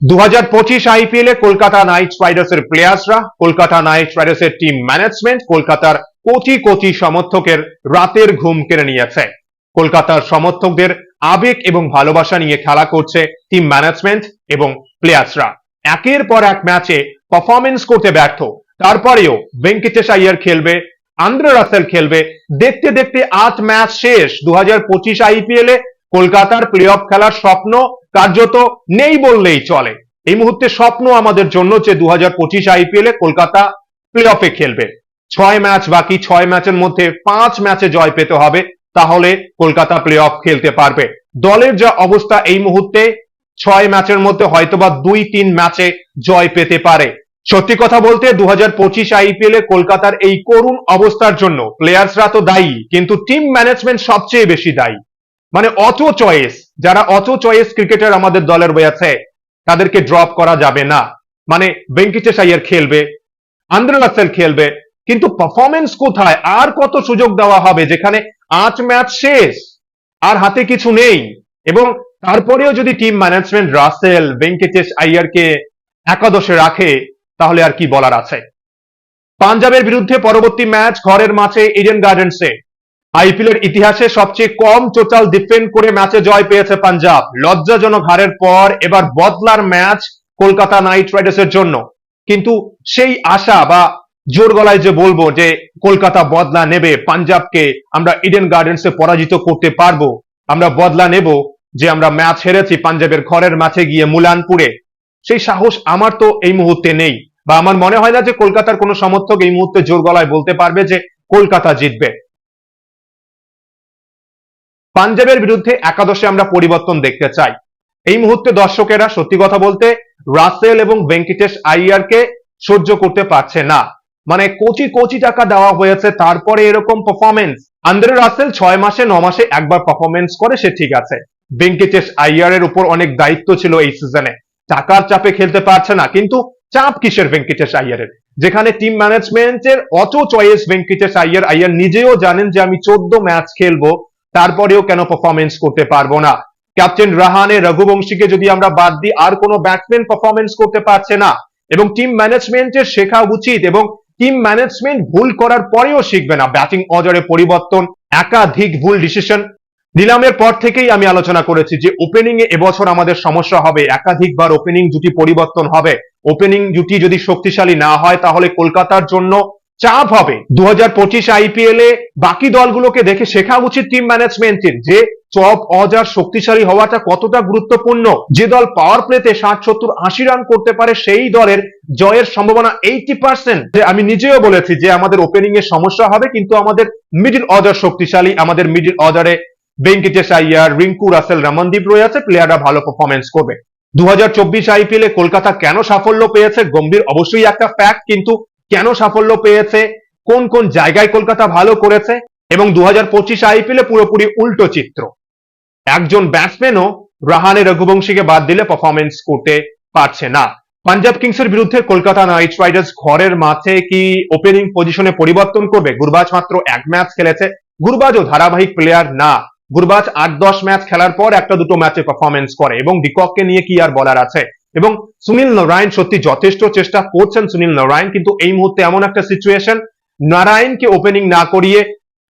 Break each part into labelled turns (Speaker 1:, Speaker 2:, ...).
Speaker 1: 2025 IPL এ Kolkata knight রাইডার্সের প্লেয়ার্সরা, Kolkata knight রাইডার্সের টিম ম্যানেজমেন্ট, কলকাতার কোটি কোটি সমর্থকের রাতের ঘুম কেড়ে নিয়েছে। কলকাতার সমর্থকদের আবেগ এবং ভালোবাসা নিয়ে খেলা করছে টিম ম্যানেজমেন্ট এবং প্লেয়ার্সরা। একের পর এক ম্যাচে পারফরমেন্স করতে ব্যর্থ, তারপরেও ভেঙ্কটেশ আইয়ার খেলবে, আন্দ্রে রাসেল খেলবে, দেখতে দেখতে 8 ম্যাচ শেষ। 2025 আইপিএল এ কলকাতার প্লে অফ খেলার স্বপ্ন কার্যত নেই বললেই চলে। এই মুহূর্তে স্বপ্ন আমাদের জন্য যে 2025 আইপিএল এ কলকাতা প্লে অফে খেলবে। 6 ম্যাচ বাকি, 6 ম্যাচের মধ্যে 5 ম্যাচে জয় পেতে হবে, তাহলে কলকাতা প্লে অফ খেলতে পারবে। দলের যা অবস্থা এই মুহূর্তে, 6 ম্যাচের মধ্যে হয়তোবা 2-3 ম্যাচে জয় পেতে পারে। সত্যি কথা বলতে 2025 আইপিএল এ কলকাতার এই করুণ অবস্থার জন্য প্লেয়ার্সরা তো দায়ী, কিন্তু টিম ম্যানেজমেন্ট সবচেয়ে বেশি দায়ী। মানে অত চয়েস, যারা অত চয়েস ক্রিকেটার আমাদের দলের রয়েছে, তাদেরকে ড্রপ করা যাবে না। মানে ভেঙ্কটেশ আইয়ার খেলবে, আন্দ্রে রাসেল খেলবে, কিন্তু পারফরমেন্স কোথায়? আর কত সুযোগ দেওয়া হবে, যেখানে 8 ম্যাচ শেষ, আর হাতে কিছু নেই। এবং তারপরেও যদি টিম ম্যানেজমেন্ট রাসেল, ভেঙ্কটেশ আইয়ারকে একাদশে রাখে, তাহলে আর কি বলার আছে। পাঞ্জাবের বিরুদ্ধে পরবর্তী ম্যাচ ঘরের মাঠে ইডেন গার্ডেন্সে। আইপিএল এর ইতিহাসে সবচেয়ে কম টোটাল ডিফেন্ড করে ম্যাচে জয় পেয়েছে পাঞ্জাব। লজ্জাজনক হারের পর এবার বদলার ম্যাচ কলকাতা নাইট রাইডার্সের জন্য। কিন্তু সেই আশা বা জোর গলায় যে বলবো যে কলকাতা বদলা নেবে, পাঞ্জাবকে আমরা ইডেন গার্ডেন্সে পরাজিত করতে পারবো, আমরা বদলা নেব যে আমরা ম্যাচ হেরেছি পাঞ্জাবের ঘরের মাঠে গিয়ে মুলানপুরে, সেই সাহস আমার তো এই মুহূর্তে নেই। বা আমার মনে হয় না যে কলকাতার কোনো সমর্থক এই মুহূর্তে জোর গলায় বলতে পারবে যে কলকাতা জিতবে। পাঞ্জাবের বিরুদ্ধে একাদশে আমরা পরিবর্তন দেখতে চাই। এই মুহূর্তে দর্শকেরা সত্যি কথা বলতে রাসেল এবং ভেঙ্কটেশ আইয়ারকে সহ্য করতে পারছে না। মানে কোটি কোটি টাকা দেওয়া হয়েছে, তারপরে এরকম পারফরমেন্স। আন্দ্রে রাসেল 6 মাসে 9 মাসে একবার পারফরমেন্স করে, সে ঠিক আছে। ভেঙ্কটেশ আইয়ারের উপর অনেক দায়িত্ব ছিল এই সিজনে, টাকার চাপে খেলতে পারছে না। কিন্তু চাপ কিসের ভেঙ্কটেশ আইয়ারের, যেখানে টিম ম্যানেজমেন্টের অত চয়েস? ভেঙ্কটেশ আইয়ার নিজেও জানেন যে আমি 14 ম্যাচ খেলবো, তারপরেও কেন পারফরমেন্স করতে পারবো না। ক্যাপ্টেন রাহানে, রঘুবংশীকে যদি আমরা বাদ দিই, আর কোনো ব্যাটসম্যান পারফরমেন্স করতে পারছে না। এবং টিম ম্যানেজমেন্টের শেখা উচিত, এবং টিম ম্যানেজমেন্ট ভুল করার পরেও শিখবে না। ব্যাটিং অর্ডারে পরিবর্তন, একাধিক ভুল ডিসিশন। নিলামের পর থেকেই আমি আলোচনা করেছি যে ওপেনিং এ এবছর আমাদের সমস্যা হবে, একাধিকবার ওপেনিং জুটি পরিবর্তন হবে। ওপেনিং জুটি যদি শক্তিশালী না হয়, তাহলে কলকাতার জন্য চাপ হবে। 2025 আইপিএল এ বাকি দলগুলোকে দেখে শেখা উচিত টিম ম্যানেজমেন্টের যে টপ অর্ডার শক্তিশালী হওয়াটা কতটা গুরুত্বপূর্ণ। যে দল পাওয়ার প্লেতে 60, 70, 80 রান করতে পারে, সেই দলের জয়ের সম্ভাবনা 80%। আমি নিজেও বলেছি যে আমাদের ওপেনিং এর সমস্যা হবে, কিন্তু আমাদের মিডল অর্ডার শক্তিশালী। আমাদের মিডল অর্ডারে ভেঙ্কটেশ আইয়ার, রিঙ্কু, রাসেল, রমনদীপ রয়েছে, প্লেয়াররা ভালো পারফরমেন্স করবে। 2024 আইপিএল এ কলকাতা কেন সাফল্য পেয়েছে? গম্ভীর অবশ্যই একটা ফ্যাক্ট, কিন্তু কেন সাফল্য পেয়েছে, কোন কোন জায়গায় কলকাতা ভালো করেছে, এবং 2025 আইপিএল এ পুরোপুরি উল্টো চিত্র। একজন ব্যাটসম্যানও রাহানে, রঘুবংশীকে বাদ দিলে পারফরমেন্স করতে পারছে না। পাঞ্জাব কিংসের বিরুদ্ধে কলকাতা নাইট রাইডার্স ঘরের মাঠে কি ওপেনিং পজিশনে পরিবর্তন করবে? গুরবাজ মাত্র 1 ম্যাচ খেলেছে। গুরবাজও ধারাবাহিক প্লেয়ার না। গুরবাজ 8-10 ম্যাচ খেলার পর 1-2 ম্যাচে পারফরমেন্স করে, এবং ডিকককে নিয়ে কি আর বলার আছে। এবং সুনীল নারায়ণ সত্যি যথেষ্ট চেষ্টা করছেন সুনীল নারায়ণ, কিন্তু এই মুহূর্তে এমন একটা সিচুয়েশন, নারায়ণকে ওপেনিং না করিয়ে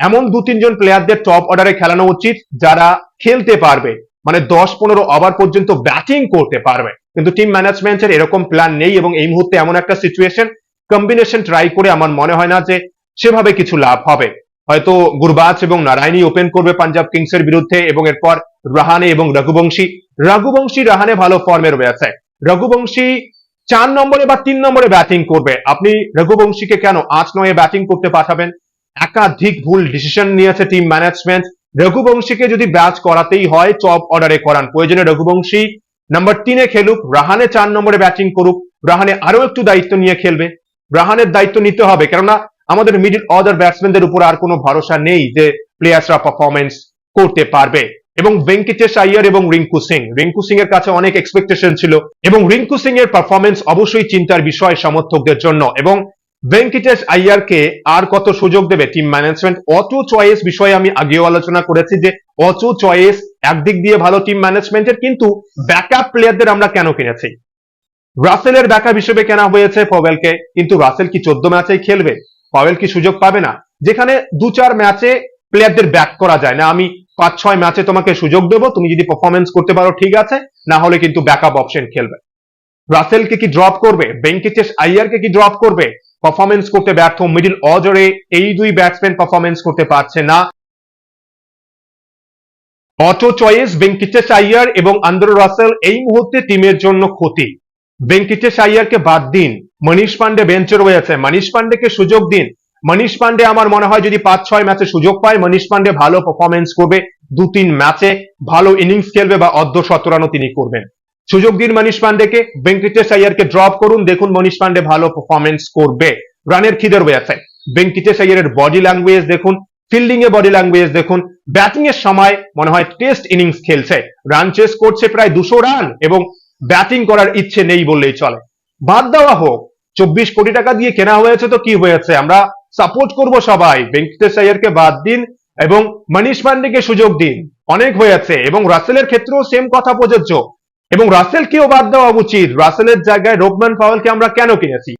Speaker 1: এমন 2-3 জন প্লেয়ারদের টপ অর্ডারে খেলানো উচিত, যারা খেলতে পারবে, মানে 10-15 ওভার পর্যন্ত ব্যাটিং করতে পারবে। কিন্তু টিম ম্যানেজমেন্টের এরকম প্ল্যান নেই, এবং এই মুহূর্তে এমন একটা সিচুয়েশন, কম্বিনেশন ট্রাই করে আমার মনে হয় না যে সেভাবে কিছু লাভ হবে। হয়তো গুরবাজ এবং নারায়ণই ওপেন করবে পাঞ্জাব কিংসের বিরুদ্ধে, এবং এরপর রাহানে এবং রঘুবংশী রাহানে ভালো ফর্মে রয়েছে। রঘুবংশী 4 নম্বরে বা 3 নম্বরে ব্যাটিং করবে। আপনি রঘুবংশীকে কেন 8-9 ব্যাটিং করতে পাঠাবেন? একাধিক ভুল ডিসিশন নিয়েছে টিম ম্যানেজমেন্ট। রঘুবংশীকে যদি ব্যাচ করাতেই হয়, টপ অর্ডারে করান। প্রয়োজনে রঘুবংশী নাম্বার 3-এ খেলুক, রাহানে 4 নম্বরে ব্যাটিং করুক, রাহানে আরো একটু দায়িত্ব নিয়ে খেলবে। রাহানের দায়িত্ব নিতে হবে, কেননা আমাদের মিডল অর্ডার ব্যাটসম্যানদের উপর আর কোনো ভরসা নেই যে প্লেয়ার্সরা পারফরমেন্স করতে পারবে। এবং ভেঙ্কটেশ আইয়ার এবং রিঙ্কু সিং এর কাছে অনেক এক্সপেকটেশন ছিল, এবং রিঙ্কু সিং এর পারফরমেন্স অবশ্যই চিন্তার বিষয় সমর্থকদের জন্য। এবং ভেঙ্কটেশ আইয়ারকে আর কত সুযোগ দেবে টিম ম্যানেজমেন্ট? অত চয়েস বিষয়ে আমি আগেও আলোচনা করেছি যে অত চয়েস একদিক দিয়ে ভালো টিম ম্যানেজমেন্টের, কিন্তু ব্যাকআপ প্লেয়ারদের আমরা কেন কিনেছি? রাসেলের ব্যাকআপ হিসেবে কেনা হয়েছে পাওয়েলকে, কিন্তু রাসেল কি 14 ম্যাচেই খেলবে? পাওয়েল কি সুযোগ পাবে না? যেখানে 2-4 ম্যাচে প্লেয়ারদের ব্যাক করা যায় না, আমি 5-6 ম্যাচে তোমাকে সুযোগ দেবো, তুমি যদি পারফরমেন্স করতে পারো ঠিক আছে, না হলে কিন্তু ব্যাকআপ অপশন খেলবে। রাসেলকে কি ড্রপ করবে? বেঙ্কিটেশ আইয়ারকে কি ড্রপ করবে? পারফরমেন্স করতে ব্যর্থ মিডল অর্ডারে এই দুই ব্যাটসম্যান পারফরমেন্স করতে পারছে না। অটো চয়েস বেঙ্কিটেশ আইয়ার এবং আন্দ্রে রাসেল এই মুহূর্তে টিমের জন্য ক্ষতি। বেঙ্কিটেশ আইয়ারকে বাদ দিন, মনীষ পান্ডে বেঞ্চে রয়েছে, মনীষ পান্ডেকে সুযোগ দিন। মনীষ পান্ডে আমার মনে হয় যদি 5-6 ম্যাচে সুযোগ পায়, মনীষ পান্ডে ভালো পারফরমেন্স করবে, 2-3 ম্যাচে ভালো ইনিংস খেলবে বা অর্ধশতরানও তিনি করবেন। সুযোগ দিন মনীষ পান্ডেকে, বেঙ্কিটেশ আইয়ারকে ড্রপ করুন, দেখুন মনীষ পান্ডে ভালো পারফরমেন্স করবে। রানের খিদে রয়েছে, বেঙ্কিটেশ আইয়ারের বডি ল্যাঙ্গুয়েজ দেখুন, ফিল্ডিং এ বডি ল্যাঙ্গুয়েজ দেখুন, ব্যাটিং এর সময় মনে হয় টেস্ট ইনিংস খেলছে, রান চেস করছে প্রায় 200 রান এবং ব্যাটিং করার ইচ্ছে নেই বললেই চলে। বাদ দেওয়া হোক, 24 কোটি টাকা দিয়ে কেনা হয়েছে তো কি হয়েছে, আমরা সাপোর্ট করব সবাই, বেঙ্কিটেশ আইয়ারকে বাদ দিন এবং মনীষ পান্ডেকে সুযোগ দিন, অনেক হয়েছে। এবং রাসেলের ক্ষেত্রেও সেম কথা প্রযোজ্য, এবং রাসেলকেও বাদ দেওয়া উচিত। রাসেলের জায়গায় রোবমান পাওয়েলকে আমরা কেন কিনেছি?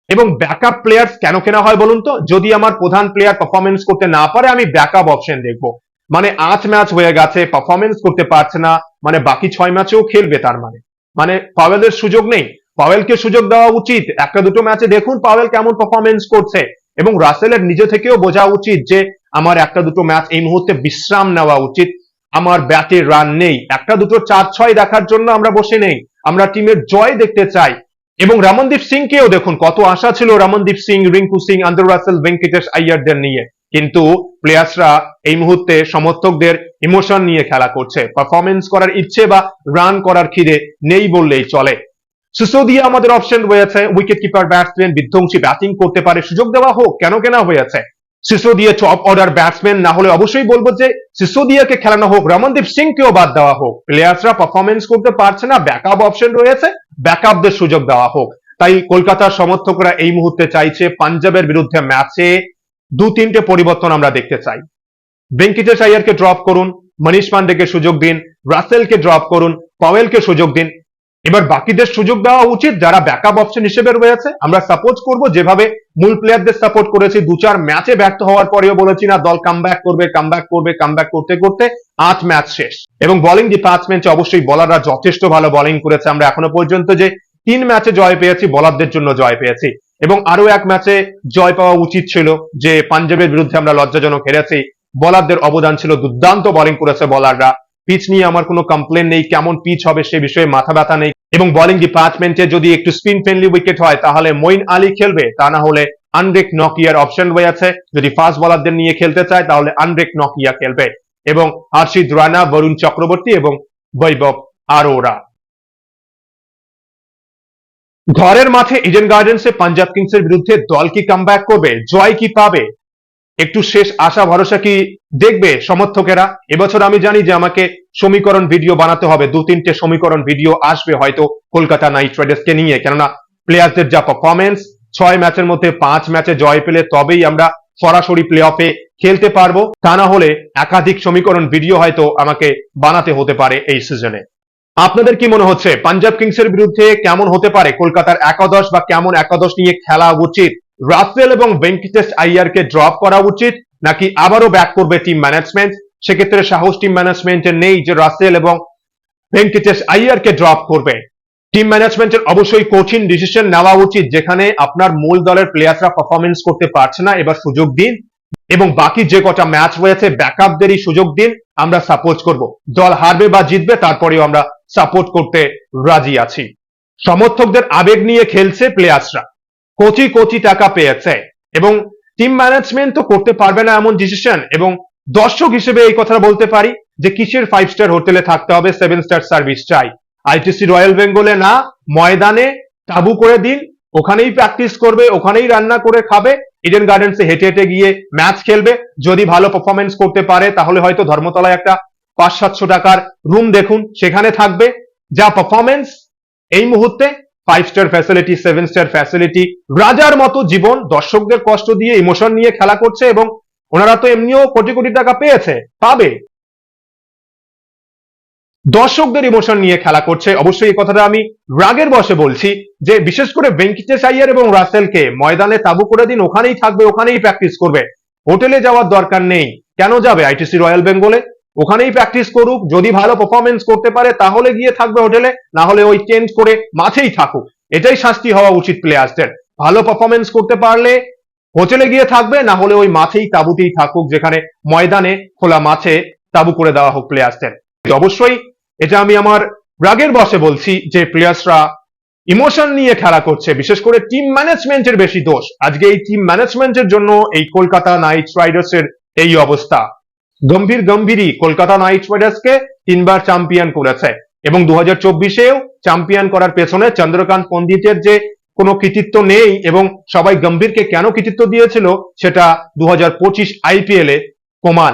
Speaker 1: এবং ব্যাকআপ প্লেয়ার্স কেন কেনা হয় বলুন তো? যদি আমার প্রধান প্লেয়ার পারফরমেন্স করতে না পারে, আমি ব্যাকআপ অপশন দেখবো। মানে 8 ম্যাচ হয়ে গেছে, পারফরমেন্স করতে পারছে না, মানে বাকি 6 ম্যাচেও খেলবে, তার মানে পাওয়েলের সুযোগ নেই। পাওয়েলকে সুযোগ দেওয়া উচিত, একটা দুটো ম্যাচে দেখুন পাওয়েল কেমন পারফরমেন্স করছে, এবং রাসেলের নিজে থেকেও বোঝা উচিত যে আমার একটা দুটো ম্যাচ এই মুহূর্তে বিশ্রাম নেওয়া উচিত, আমার ব্যাটে রান নেই, একটা দুটো 4-6 দেখার জন্য আমরা বসে নেই, আমরা টিমের জয় দেখতে চাই। এবং রমনদীপ সিংকেও দেখুন, কত আশা ছিল রমনদীপ সিং, রিঙ্কু সিং, আন্দ্রে রাসেল, ভেঙ্কিটেশ আইয়ারদের নিয়ে, কিন্তু প্লেয়ার্সরা এই মুহূর্তে সমর্থকদের ইমোশন নিয়ে খেলা করছে, পারফরমেন্স করার ইচ্ছে বা রান করার খিদে নেই বললেই চলে। সিসোদিয়া আমাদের অপশন রয়েছে, উইকেট কিপার ব্যাটসম্যান, বিধ্বংসী ব্যাটিং করতে পারে, সুযোগ দেওয়া হোক। কেন কেনা হয়েছে? সিসোদিয়া টপ অর্ডার ব্যাটসম্যান, না হলে অবশ্যই বলবো যে সিসোদিয়াকে খেলানো হোক, রমনদীপ সিংকেও বাদ দেওয়া হোক। প্লেয়ার্সরা পারফরমেন্স করতে পারছে না, ব্যাকআপ অপশন রয়েছে, ব্যাকআপদের সুযোগ দেওয়া হোক। তাই কলকাতার সমর্থকরা এই মুহূর্তে চাইছে পাঞ্জাবের বিরুদ্ধে ম্যাচে 2-3টে পরিবর্তন আমরা দেখতে চাই। ভেঙ্কিটেশ আইয়ারকে ড্রপ করুন, মনীষ পান্ডেকে সুযোগ দিন, রাসেলকে ড্রপ করুন, পাওয়েলকে সুযোগ দিন। এবার বাকিদের সুযোগ দেওয়া উচিত যারা ব্যাকআপ অপশন হিসেবে রয়েছে। আমরা সাপোর্ট করব যেভাবে মূল প্লেয়ারদের সাপোর্ট করেছি, 2-4 ম্যাচে ব্যর্থ হওয়ার পরেও বলেছি না দল কামব্যাক করবে, কামব্যাক করবে, কামব্যাক করতে করতে 8 ম্যাচ শেষ। এবং বোলিং ডিপার্টমেন্টে অবশ্যই বোলাররা যথেষ্ট ভালো বোলিং করেছে, আমরা এখনো পর্যন্ত যে 3 ম্যাচে জয় পেয়েছি, বোলারদের জন্য জয় পেয়েছি। এবং আরো এক ম্যাচে জয় পাওয়া উচিত ছিল, যে পাঞ্জাবের বিরুদ্ধে আমরা লজ্জাজনক হেরেছি, বোলারদের অবদান ছিল, দুর্দান্ত বোলিং করেছে বোলাররা। পিচ নিয়ে আমার কোনো কমপ্লেন নেই, কেমন পিচ হবে সে বিষয়ে মাথা ব্যথা নেই। এবং বোলিং ডিপার্টমেন্টে যদি একটু স্পিন ফ্রেন্ডলি উইকেট হয় তাহলে মঈন আলী খেলবে, তা না হলে আন্দ্রেক নকিয়ার অপশন রয়েছে। যদি ফাস্ট বোলারদের নিয়ে খেলতে চায় তাহলে আন্দ্রেক নকিয়া খেলবে, এবং হর্ষিত রানা, বরুণ চক্রবর্তী এবং বৈভব আরোরা। ঘরের মাঠে ইডেন গার্ডেন্সে পাঞ্জাব কিংসের বিরুদ্ধে দল কি কামব্যাক করবে, জয় কি পাবে, একটু শেষ আশা ভরসা কি দেখবে সমর্থকেরা? এবছর আমি জানি যে আমাকে সমীকরণ ভিডিও বানাতে হবে, 2-3টে সমীকরণ ভিডিও আসবে হয়তো কলকাতা নাইট রাইডার্সকে নিয়ে, কেননা প্লেয়ারদের যা পারফরমেন্স, 6 ম্যাচের মধ্যে 5 ম্যাচে জয় পেলে তবেই আমরা সরাসরি প্লে অফে খেলতে পারবো, তা না হলে একাধিক সমীকরণ ভিডিও হয়তো আমাকে বানাতে হতে পারে এই সিজনে। আপনাদের কি মনে হচ্ছে পাঞ্জাব কিংসের বিরুদ্ধে কেমন হতে পারে কলকাতার একাদশ, বা কেমন একাদশ নিয়ে খেলা উচিত? রাসেল এবং ভেঙ্কিটেশ আইয়ারকে ড্রপ করা উচিত, নাকি আবারও ব্যাক করবে টিম ম্যানেজমেন্ট? সেক্ষেত্রে সাহস টিম ম্যানেজমেন্টের নেই যে রাসেল এবং ভেঙ্কিটেশ আইয়ারকে ড্রপ করবে। টিম ম্যানেজমেন্টের অবশ্যই কঠিন ডিসিশন নেওয়া উচিত, যেখানে আপনার মূল দলের প্লেয়াররা পারফরমেন্স করতে পারছে না, এবার সুযোগ দিন, এবং বাকি যে কটা ম্যাচ রয়েছে ব্যাকআপদেরই সুযোগ দিন, আমরা সাপোর্ট করব। দল হারবে বা জিতবে তারপরেও আমরা সাপোর্ট করতে রাজি আছি। সমর্থকদের আবেগ নিয়ে খেলছে প্লেয়ার্সরা, কোটি কোটি টাকা পেয়েছে, এবং টিম ম্যানেজমেন্ট তো করতে পারবে না এমন ডিসিশন। এবং দর্শক হিসেবে এই কথা বলতে পারি যে কিসের 5 স্টার হোটেলে থাকতে হবে, 7 স্টার সার্ভিস চাই। আইটিসি রয়্যাল বেঙ্গলে না, ময়দানে তাবু করে দিন, ওখানেই প্র্যাকটিস করবে, ওখানেই রান্না করে খাবে, ইডেন গার্ডেন্সে হেঁটে হেঁটে গিয়ে ম্যাচ খেলবে। যদি ভালো পারফরমেন্স করতে পারে তাহলে হয়তো ধর্মতলায় একটা 500-700 টাকার রুম দেখুন, সেখানে থাকবে। যা পারফরমেন্স এই মুহূর্তে, 5 স্টার ফ্যাসিলিটি, 7 স্টার ফ্যাসিলিটি, রাজার মতো জীবন, দর্শকদের কষ্ট দিয়ে ইমোশন নিয়ে খেলা করছে, এবং ওনারা তো এমনিও কোটি কোটি টাকা পেয়েছে, পাবে। দর্শকদের ইমোশন নিয়ে খেলা করছে। অবশ্যই এই কথাটা আমি রাগের বশে বলছি যে বিশেষ করে ভেঙ্কিটেশ আইয়ার এবং রাসেলকে ময়দানে তাবু করে দিন, ওখানেই থাকবে, ওখানেই প্র্যাকটিস করবে, হোটেলে যাওয়ার দরকার নেই। কেন যাবে আইটিসি রয়্যাল বেঙ্গলে? ওখানেই প্র্যাকটিস করুক, যদি ভালো পারফরমেন্স করতে পারে তাহলে গিয়ে থাকবে হোটেলে, না হলে ওই চেঞ্জ করে মাঠেই থাকুক। এটাই শাস্তি হওয়া উচিত প্লেয়ার্সদের। ভালো পারফরমেন্স করতে পারলে হোটেলে গিয়ে থাকবে, না হলে ওই মাঠেই তাবুতেই থাকুক, যেখানে ময়দানে খোলা মাঠে তাবু করে দেওয়া হোক প্লেয়ার্সদের। অবশ্যই এটা আমি আমার রাগের বশে বলছি যে প্লেয়ার্সরা ইমোশন নিয়ে খেলা করছে, বিশেষ করে টিম ম্যানেজমেন্টের বেশি দোষ। আজকে এই টিম ম্যানেজমেন্টের জন্য এই কলকাতা নাইট রাইডার্সের এই অবস্থা। গম্ভীরই কলকাতা নাইট রাইডার্সকে 3বার চ্যাম্পিয়ন করেছে এবং 2024-এও চ্যাম্পিয়ন করার পেছনে চন্দ্রকান্ত পন্ডিতের যে কোনো কৃতিত্ব নেই, এবং সবাই গম্ভীরকে কেন কৃতিত্ব দিয়েছিল সেটা 2025 আইপিএল এ প্রমাণ।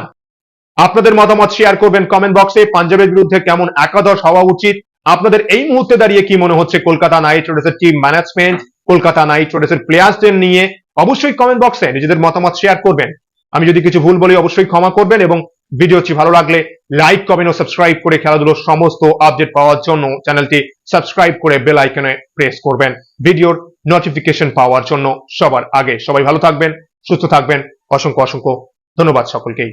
Speaker 1: আপনাদের মতামত শেয়ার করবেন কমেন্ট বক্সে। পাঞ্জাবের বিরুদ্ধে কেমন একাদশ হওয়া উচিত, আপনাদের এই মুহূর্তে দাঁড়িয়ে কি মনে হচ্ছে কলকাতা নাইট রাইডার্সের টিম ম্যানেজমেন্ট, কলকাতা নাইট রাইডার্সের প্লেয়ার্সদের নিয়ে, অবশ্যই কমেন্ট বক্সে নিজেদের মতামত শেয়ার করবেন। আমি যদি কিছু ভুল বলি অবশ্যই ক্ষমা করবেন, এবং ভিডিওটি ভালো লাগলে লাইক, কমেন্ট ও সাবস্ক্রাইব করে খেলাধুলোর সমস্ত আপডেট পাওয়ার জন্য চ্যানেলটি সাবস্ক্রাইব করে বেল আইকনে প্রেস করবেন ভিডিওর নোটিফিকেশন পাওয়ার জন্য সবার আগে। সবাই ভালো থাকবেন, সুস্থ থাকবেন। অসংখ্য অসংখ্য ধন্যবাদ সকলকেই।